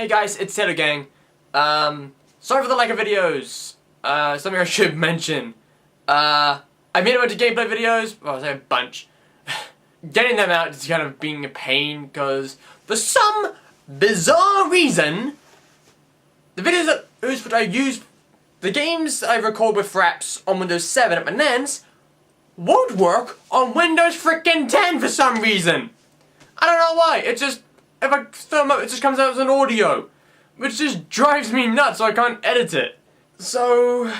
Hey guys, it's Taylor Gang. Sorry for the lack of videos. Something I should mention. I made a bunch of gameplay videos. Well, I say a bunch. Getting them out is kind of being a pain because for some bizarre reason, the videos that I use, the games I record with Fraps on Windows 7 at my NANS won't work on Windows frickin' 10 for some reason. I don't know why. It just, if I throw them up, it just comes out as an audio, which just drives me nuts, so I can't edit it. So,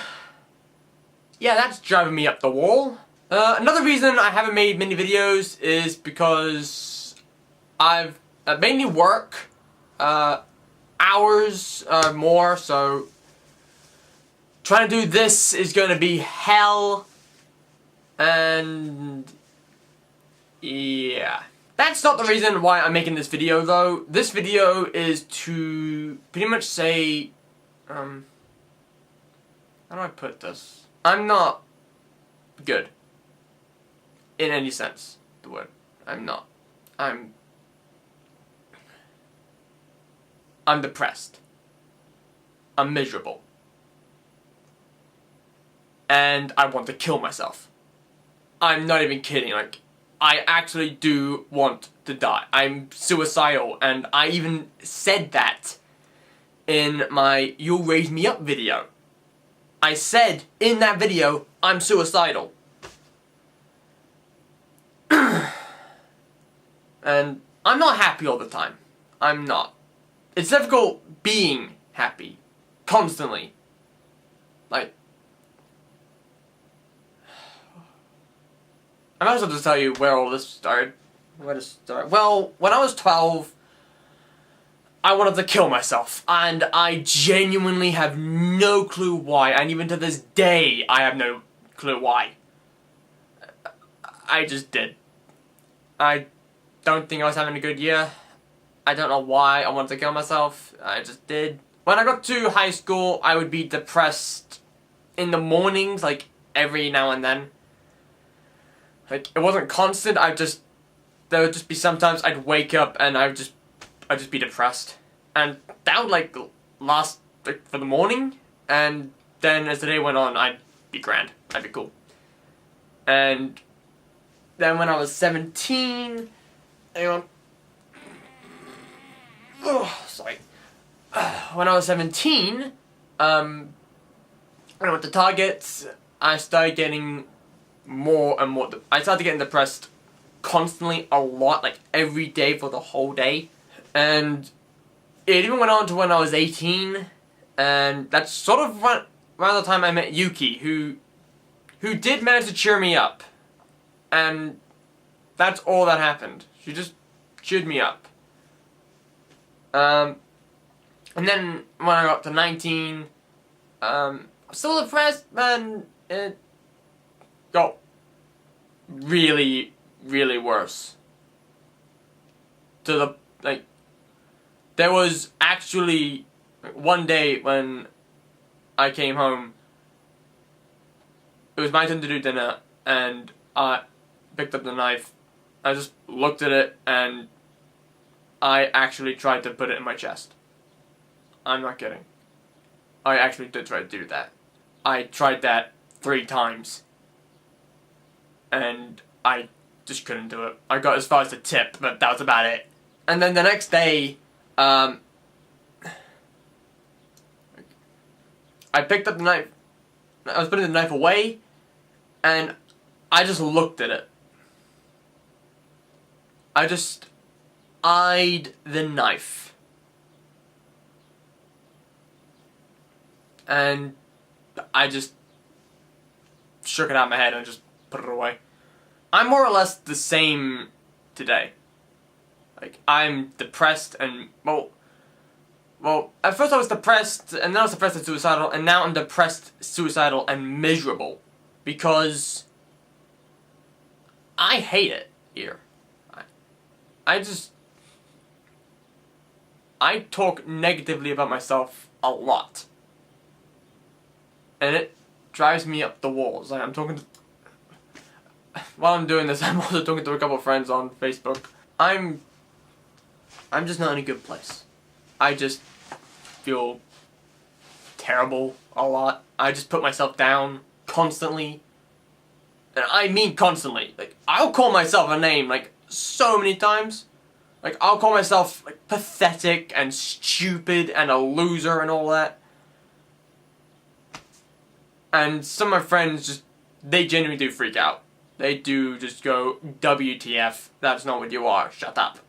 yeah, that's driving me up the wall. Another reason I haven't made many videos is because I've mainly work, hours more, so trying to do this is going to be hell, and yeah. That's not the reason why I'm making this video though. This video is to pretty much say, how do I put this? I'm not good. In any sense, the word. I'm not. I'm depressed. I'm miserable. And I want to kill myself. I'm not even kidding, like, I actually do want to die. I'm suicidal, and I even said that in my You'll Raise Me Up video. I said in that video, I'm suicidal. And I'm not happy all the time. I'm not. It's difficult being happy. Constantly. Like, I might as well just tell you where all this started. Where to start? Well, when I was 12, I wanted to kill myself. And I genuinely have no clue why. And even to this day, I have no clue why. I just did. I don't think I was having a good year. I don't know why I wanted to kill myself. I just did. When I got to high school, I would be depressed in the mornings, like every now and then. Like, it wasn't constant, there would just be sometimes I'd wake up and I'd just be depressed. And that would, like, last, like, for the morning, and then as the day went on, I'd be grand. I'd be cool. And then when I was 17, hang on. Oh, sorry. When I was 17, when I went to Target, I started getting more and more. I started getting depressed constantly, a lot, like every day for the whole day. And it even went on to when I was 18, and that's sort of around the time I met Yuki, who did manage to cheer me up. And that's all that happened. She just cheered me up. And then when I got to 19, still depressed, and it got really, really worse. To the, like, there was actually one day when I came home, it was my turn to do dinner, and I picked up the knife, I just looked at it, and I actually tried to put it in my chest. I'm not kidding. I actually did try to do that. I tried that 3 times. And I just couldn't do it. I got as far as the tip, but that was about it. And then the next day, I picked up the knife. I was putting the knife away, and I just looked at it. I just eyed the knife. And I just shook it out of my head and just put it away. I'm more or less the same today. Like, I'm depressed and, well, at first I was depressed, and then I was depressed and suicidal, and now I'm depressed, suicidal, and miserable. Because I hate it here. I talk negatively about myself a lot. And it drives me up the walls. Like, I'm talking to... While I'm doing this, I'm also talking to a couple of friends on Facebook. I'm just not in a good place. I just feel terrible a lot. I just put myself down constantly. And I mean constantly. Like, I'll call myself a name, like, so many times. Like, I'll call myself, like, pathetic and stupid and a loser and all that. And some of my friends just, they genuinely do freak out. They do just go, WTF, that's not what you are, shut up.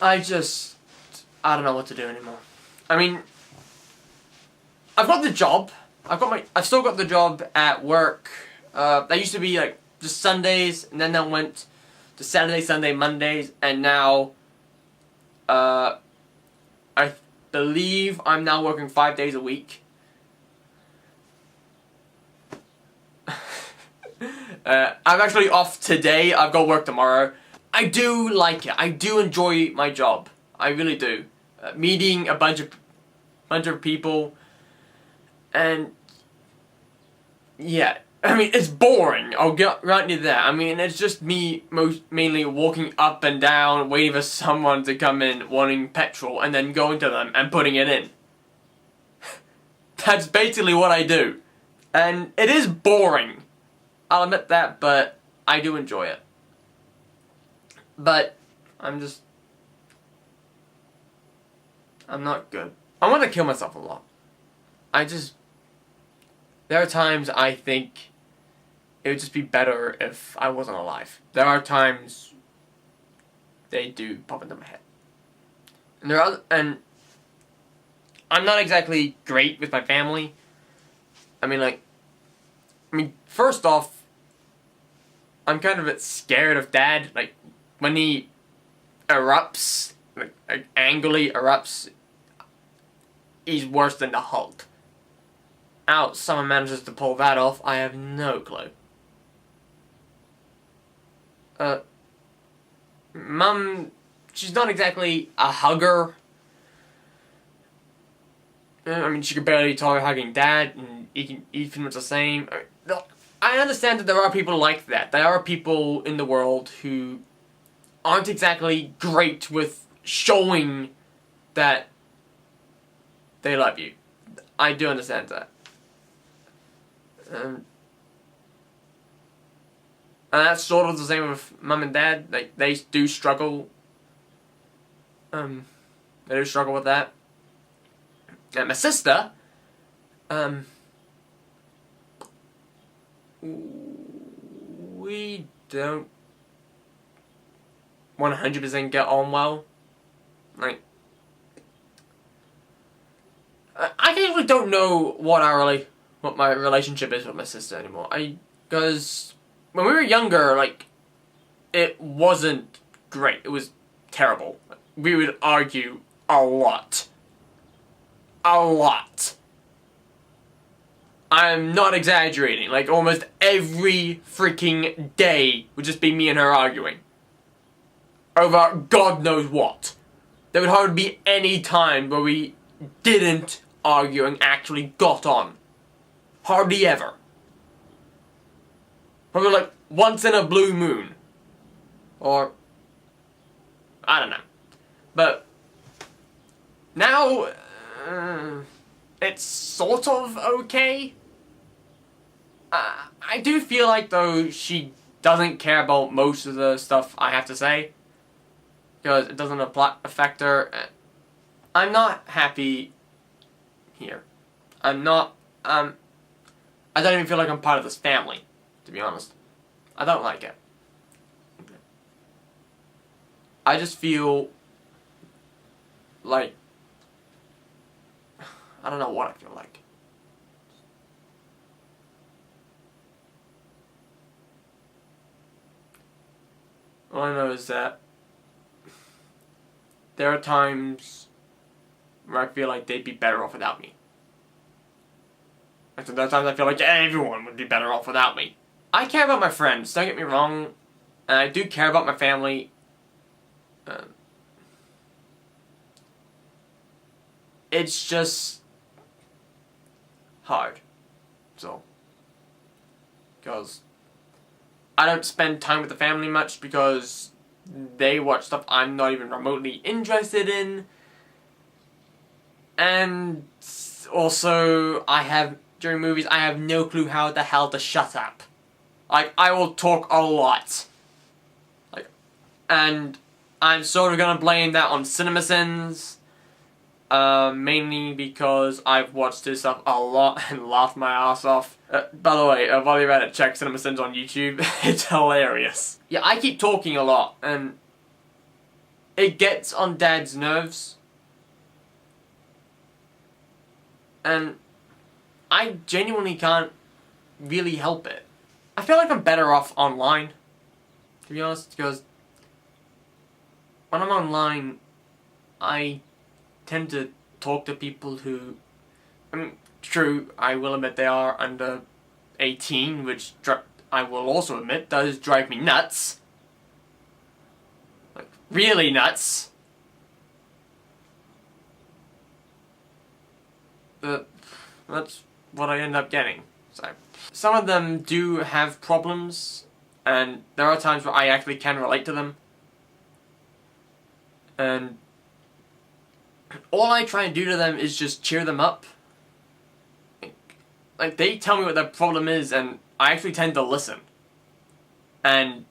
I don't know what to do anymore. I mean, I've got the job. I've still got the job at work. That used to be like just Sundays, and then that went to Saturday, Sunday, Mondays, and now, I believe I'm now working 5 days a week. I'm actually off today. I've got work tomorrow. I do like it. I do enjoy my job. I really do. Meeting a bunch of people, and yeah, I mean it's boring. I'll get right into that. I mean it's just me mainly walking up and down, waiting for someone to come in, wanting petrol, and then going to them and putting it in. That's basically what I do, and it is boring. I'll admit that, but I do enjoy it. But I'm not good. I want to kill myself a lot. There are times I think it would just be better if I wasn't alive. There are times they do pop into my head. And I'm not exactly great with my family. I mean, first off, I'm kind of a bit scared of Dad. Like, when he erupts, like angrily erupts, he's worse than the Hulk. How someone manages to pull that off, I have no clue. Mum, she's not exactly a hugger. I mean, she could barely tolerate hugging Dad, and Ethan was the same. I understand that there are people like that. There are people in the world who aren't exactly great with showing that they love you. I do understand that. And that's sort of the same with Mum and Dad. Like, they do struggle. They do struggle with that. And my sister, we don't 100% get on well. Like, I actually don't know what my relationship is with my sister anymore. Because when we were younger, like, it wasn't great. It was terrible. We would argue a lot. A lot. I'm not exaggerating. Like, almost every freaking day would just be me and her arguing. Over God knows what. There would hardly be any time where we didn't argue and actually got on. Hardly ever. Probably like once in a blue moon. Or, I don't know. But now, it's sort of okay. I do feel like, though, she doesn't care about most of the stuff I have to say. Because it doesn't affect her. I'm not happy here. I don't even feel like I'm part of this family, to be honest. I don't like it. I just feel like, I don't know what I feel like. All I know is that there are times where I feel like they'd be better off without me. And there are times I feel like everyone would be better off without me. I care about my friends, don't get me wrong. And I do care about my family. it's just hard. So, because I don't spend time with the family much because they watch stuff I'm not even remotely interested in. And also, during movies, I have no clue how the hell to shut up. Like, I will talk a lot. Like, and I'm sort of gonna blame that on CinemaSins. Mainly because I've watched this stuff a lot and laughed my ass off. By the way, while you're at it, check CinemaSins on YouTube. It's hilarious. Yeah, I keep talking a lot, and it gets on Dad's nerves. And I genuinely can't really help it. I feel like I'm better off online, to be honest, because when I'm online, I tend to talk to people who, I mean, true, I will admit they are under 18, which I will also admit does drive me nuts. Like, really nuts. But that's what I end up getting. So, some of them do have problems, and there are times where I actually can relate to them. And all I try and do to them is just cheer them up. Like, they tell me what their problem is, and I actually tend to listen. And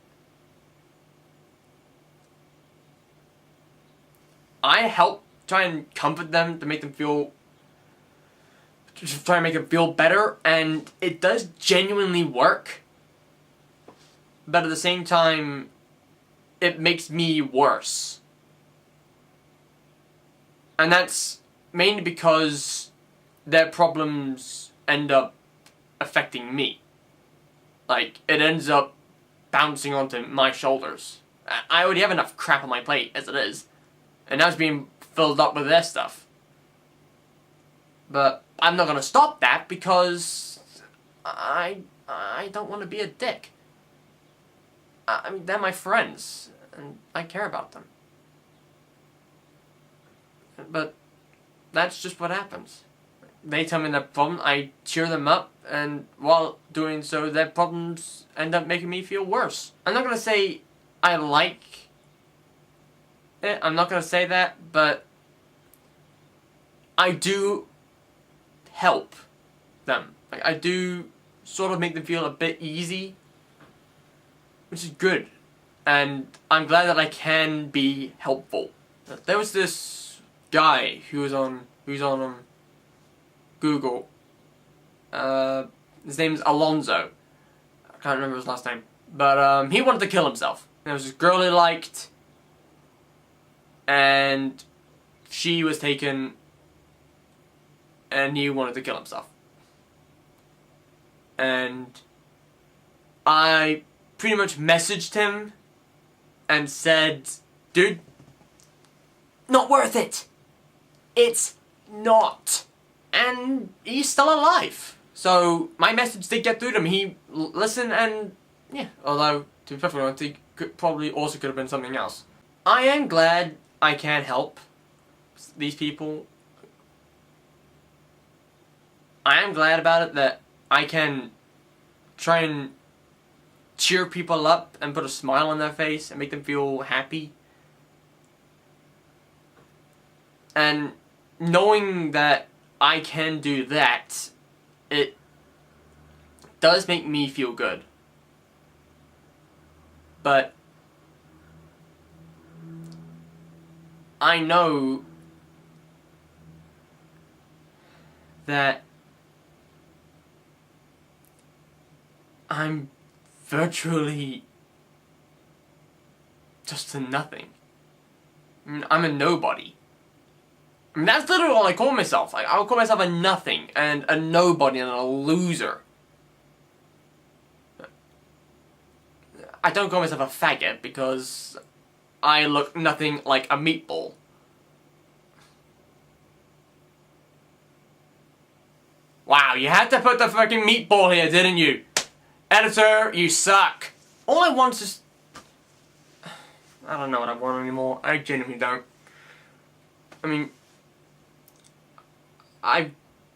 I help try and comfort them to make them feel, just try and make them feel better, and it does genuinely work. But at the same time, it makes me worse. And that's mainly because their problems end up affecting me. Like, it ends up bouncing onto my shoulders. I already have enough crap on my plate as it is, and now it's being filled up with their stuff. But I'm not gonna stop that because I don't want to be a dick. I mean, they're my friends, and I care about them. But that's just what happens. They tell me their problem, I cheer them up, and while doing so, their problems end up making me feel worse. I'm not gonna say I like it, I'm not gonna say that, but I do help them. Like, I do sort of make them feel a bit easy, which is good. And I'm glad that I can be helpful. There was this guy who was on Google. His name's Alonzo. I can't remember his last name, but he wanted to kill himself. There was this girl he liked, and she was taken, and he wanted to kill himself. And I pretty much messaged him and said, dude, not worth it. It's not. And he's still alive. So my message did get through to him. He listened, and yeah, although to be perfectly honest, it probably also could have been something else. I am glad I can help these people. I am glad about it that I can try and cheer people up and put a smile on their face and make them feel happy. And knowing that I can do that, it does make me feel good. But I know that I'm virtually just a nothing. I mean, I'm a nobody. I mean, that's literally all I call myself. Like, I'll call myself a nothing, and a nobody, and a loser. I don't call myself a faggot, because I look nothing like a meatball. Wow, you had to put the fucking meatball here, didn't you? Editor, you suck. All I want is... I don't know what I want anymore. I genuinely don't. I mean, I've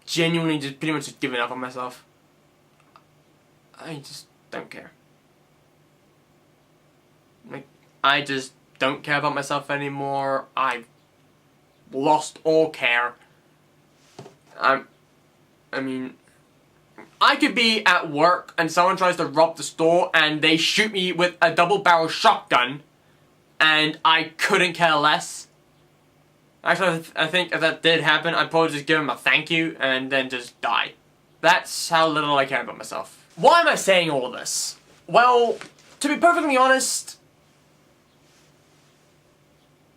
genuinely just pretty much just given up on myself. I just don't care. Like, I just don't care about myself anymore. I've lost all care. I mean, I could be at work and someone tries to rob the store and they shoot me with a double-barrel shotgun and I couldn't care less. Actually, I think if that did happen, I'd probably just give him a thank you and then just die. That's how little I care about myself. Why am I saying all of this? Well, to be perfectly honest,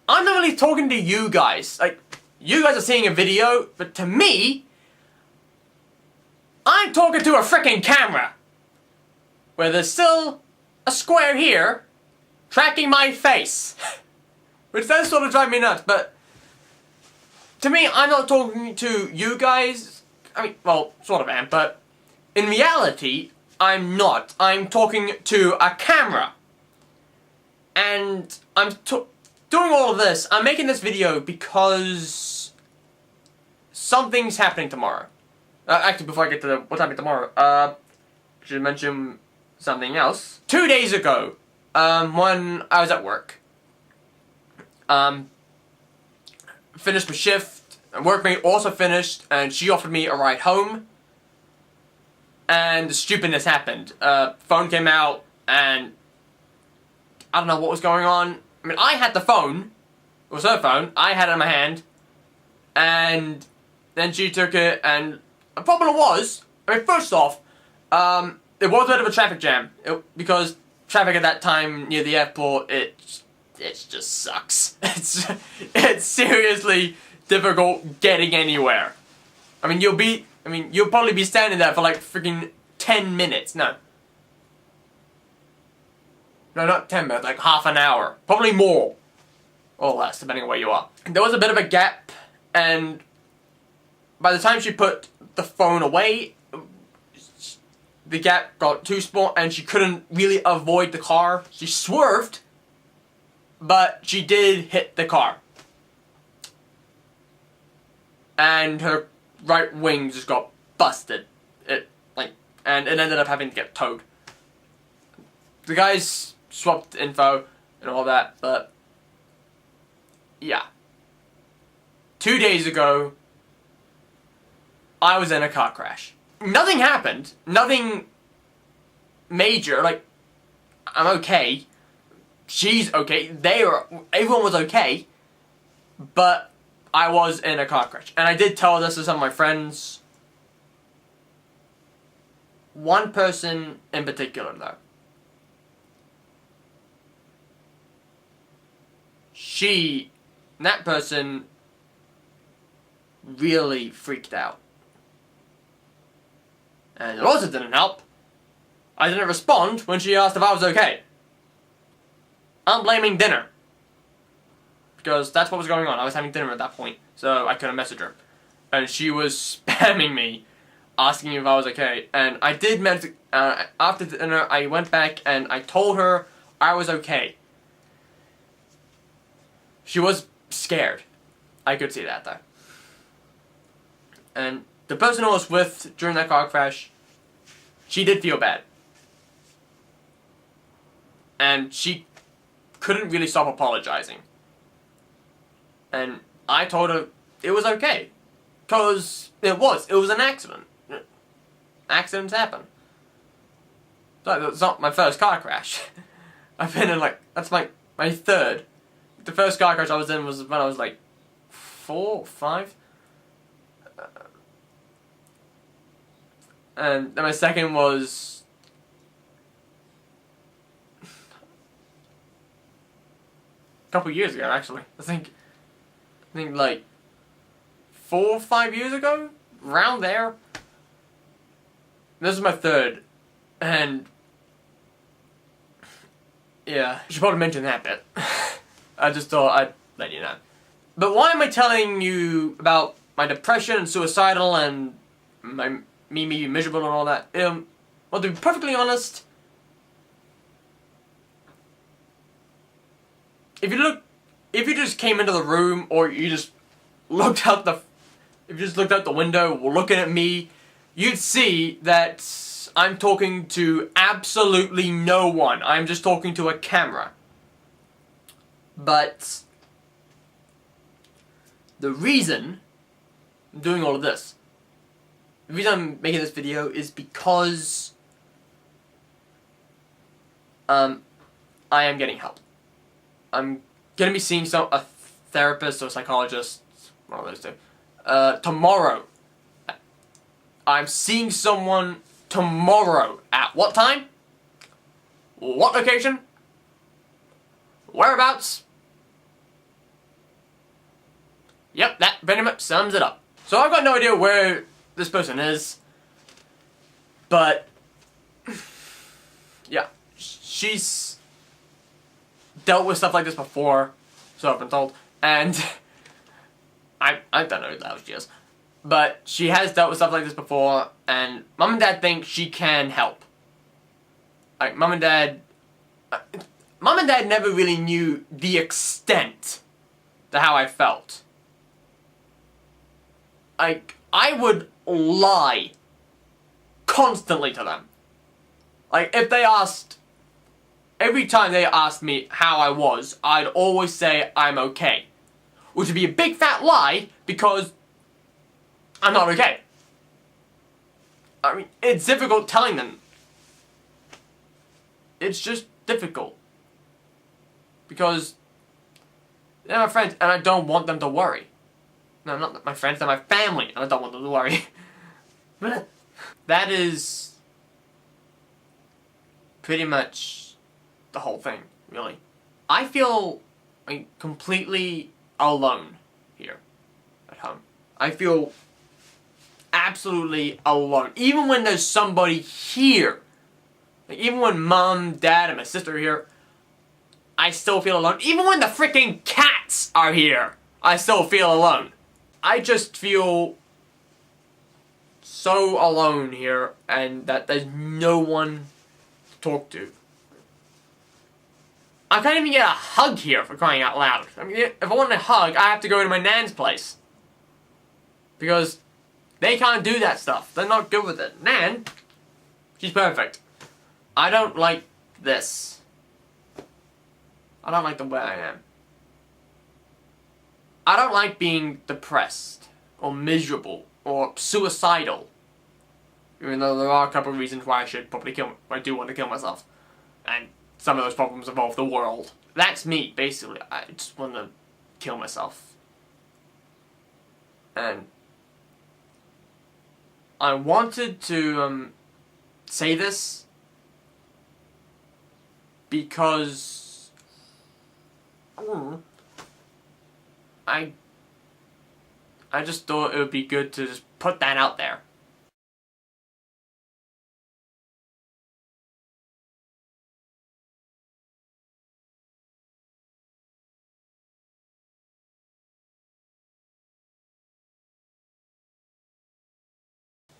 I'm not really talking to you guys. Like, you guys are seeing a video, but to me, I'm talking to a freaking camera. Where there's still a square here, tracking my face. Which does sort of drive me nuts, but to me, I'm not talking to you guys. I mean, well, sort of am, but in reality, I'm not. I'm talking to a camera. And I'm doing all of this. I'm making this video because something's happening tomorrow. Actually, before I get to what's happening tomorrow, should mention something else. 2 days ago, when I was at work, finished my shift, and workmate also finished, and she offered me a ride home, and the stupidness happened. Phone came out, and I don't know what was going on. I mean, I had the phone, it was her phone, I had it in my hand, and then she took it, and the problem was, I mean, first off, it was a bit of a traffic jam, because traffic at that time near the airport, it just sucks. It's seriously difficult getting anywhere. I mean, you'll probably be standing there for like freaking 10 minutes. No, not 10 minutes, like half an hour. Probably more. Or less, depending on where you are. There was a bit of a gap, and by the time she put the phone away, the gap got too small and she couldn't really avoid the car. She swerved, but she did hit the car. And her right wing just got busted. And it ended up having to get towed. The guys swapped info and all that, but yeah. 2 days ago, I was in a car crash. Nothing happened. Nothing major. Like, I'm okay. She's okay. Everyone was okay. But I was in a car crash. And I did tell this to some of my friends. One person in particular, though. That person really freaked out. And it also didn't help. I didn't respond when she asked if I was okay. I'm blaming dinner. Because that's what was going on. I was having dinner at that point, so I couldn't message her. And she was spamming me, asking if I was okay. And I did message, after dinner, I went back and I told her I was okay. She was scared. I could see that, though. And the person I was with during that car crash, she did feel bad. And she couldn't really stop apologizing. And I told her it was okay. Because it was an accident. Accidents happen. It's not my first car crash. I've been in that's my third. The first car crash I was in was when I was like 4 or 5. And then my second was a couple years ago, actually. I think like 4 or 5 years ago, around there. This is my third, and yeah, I should probably mention that bit. I just thought I'd let you know. But why am I telling you about my depression and suicidal and me being miserable and all that? Well, to be perfectly honest, if you just came into the room or you just looked out if you just looked out the window, looking at me, you'd see that I'm talking to absolutely no one. I'm just talking to a camera. But the reason I'm doing all of this, the reason I'm making this video is because I am getting help. I'm gonna be seeing a therapist or psychologist, one of those two, tomorrow. I'm seeing someone tomorrow. At what time? What location? Whereabouts? Yep, that pretty much sums it up. So I've got no idea where this person is, but yeah, she's dealt with stuff like this before, so I've been told, and I don't know how she is, but she has dealt with stuff like this before, and Mom and Dad think she can help. Like, Mom and Dad never really knew the extent to how I felt. Like, I would lie constantly to them. Like, if they asked, every time they asked me how I was, I'd always say I'm okay. Which would be a big fat lie, because I'm not okay. I mean, it's difficult telling them. It's just difficult. Because they're my friends, and I don't want them to worry. No, not my friends, they're my family, and I don't want them to worry. That is pretty much the whole thing, really. I feel like completely alone here at home. I feel absolutely alone. Even when there's somebody here, like even when Mom, Dad, and my sister are here, I still feel alone. Even when the freaking cats are here, I still feel alone. I just feel so alone here, and that there's no one to talk to. I can't even get a hug here, for crying out loud. I mean, if I want a hug, I have to go to my nan's place. Because they can't do that stuff. They're not good with it. Nan, she's perfect. I don't like this. I don't like the way I am. I don't like being depressed, or miserable, or suicidal. Even though there are a couple of reasons why I do want to kill myself. And some of those problems involve the world. That's me, basically. I just want to kill myself. And I wanted to say this because I just thought it would be good to just put that out there.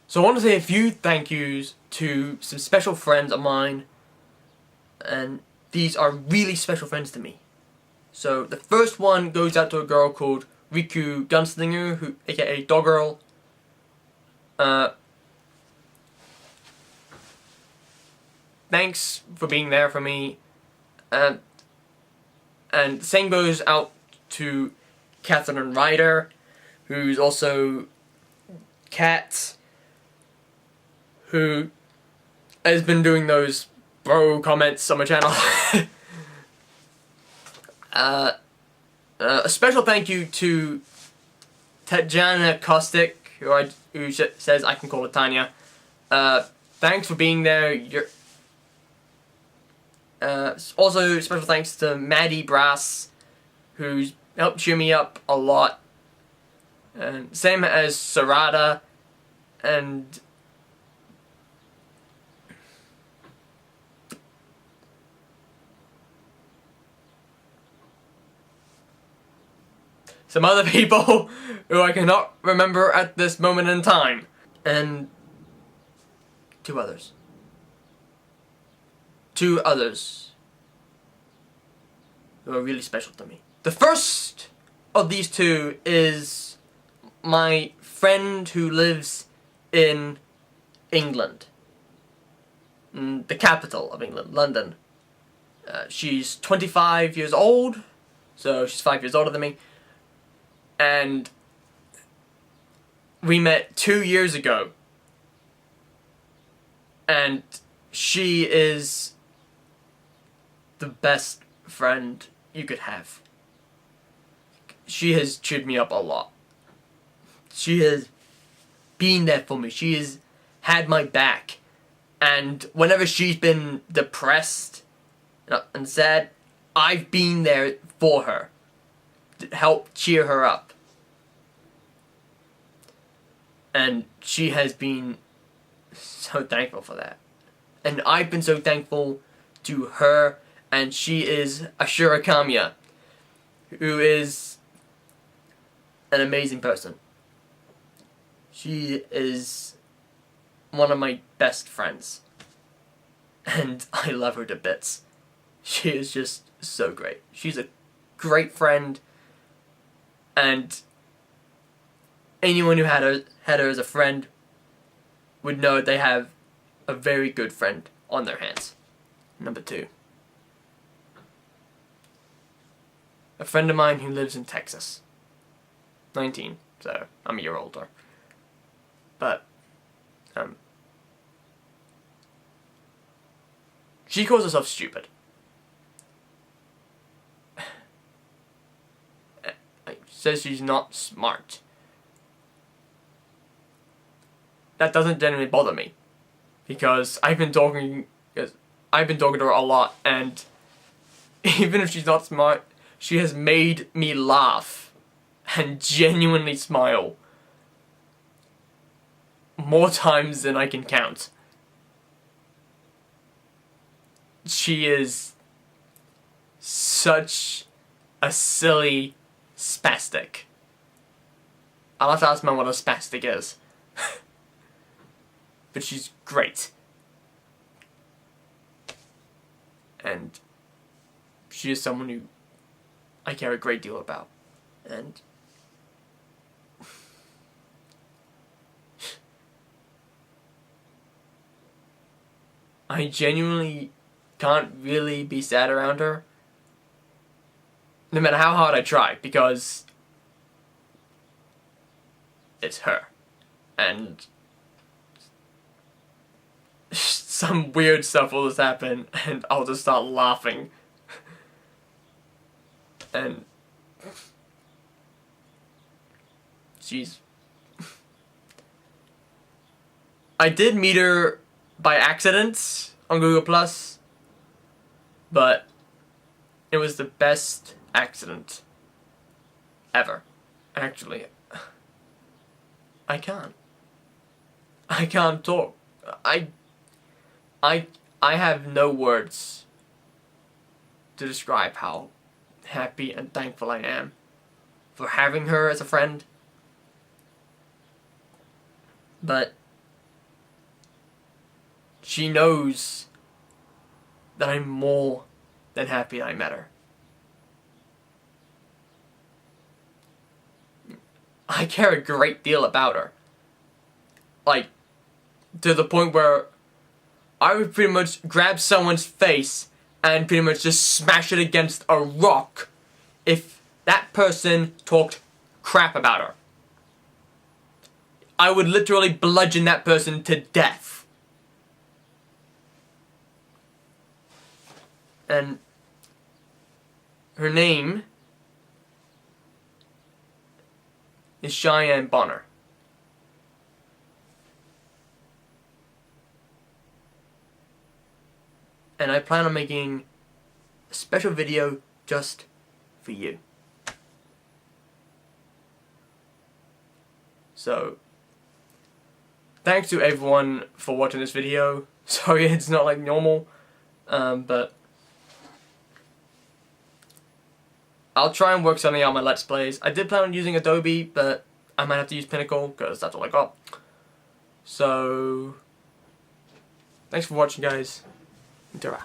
So I want to say a few thank yous to some special friends of mine, and these are really special friends to me. So the first one goes out to a girl called Riku Gunslinger, who, aka Doggirl. Thanks for being there for me. And the same goes out to Catherine Ryder, who's also Kat, who has been doing those bro comments on my channel. A special thank you to Tatjana Kostic, who says I can call her Tanya. Thanks for being there. Also, special thanks to Maddie Brass, who's helped cheer me up a lot. And same as Sarada and some other people who I cannot remember at this moment in time. And two others. Two others who are really special to me. The first of these two is my friend friend who lives in England. The capital of England, London. She's 25 years old, so she's 5 years older than me. And we met 2 years ago. And she is the best friend you could have. She has cheered me up a lot. She has been there for me. She has had my back. And whenever she's been depressed and sad, I've been there for her to help cheer her up. And she has been so thankful for that. And I've been so thankful to her, and she is Ashura Kamiya, who is an amazing person. She is one of my best friends, and I love her to bits. She is just so great. She's a great friend, and anyone who had her as a friend would know they have a very good friend on their hands. Number 2. A friend of mine who lives in Texas. 19, so I'm a year older. But, she calls herself stupid. Says she's not smart. That doesn't generally bother me, because I've been talking to her a lot, and even if she's not smart, she has made me laugh and genuinely smile more times than I can count. She is such a silly spastic. I'll have to ask Mum what a spastic is. But she's great. And she is someone who I care a great deal about. And I genuinely can't really be sad around her, no matter how hard I try, because it's her. And some weird stuff will just happen, and I'll just start laughing. And she's... I did meet her by accident on Google+, but it was the best accident ever. Actually, I can't talk. I have no words to describe how happy and thankful I am for having her as a friend. But she knows that I'm more than happy I met her. I care a great deal about her. Like, to the point where I would pretty much grab someone's face and pretty much just smash it against a rock if that person talked crap about her. I would literally bludgeon that person to death. And her name is Cheyenne Bonner. And I plan on making a special video just for you. So, thanks to everyone for watching this video. Sorry it's not like normal, but I'll try and work something out on my Let's Plays. I did plan on using Adobe, but I might have to use Pinnacle, because that's all I got. So, thanks for watching, guys. Ta-ra.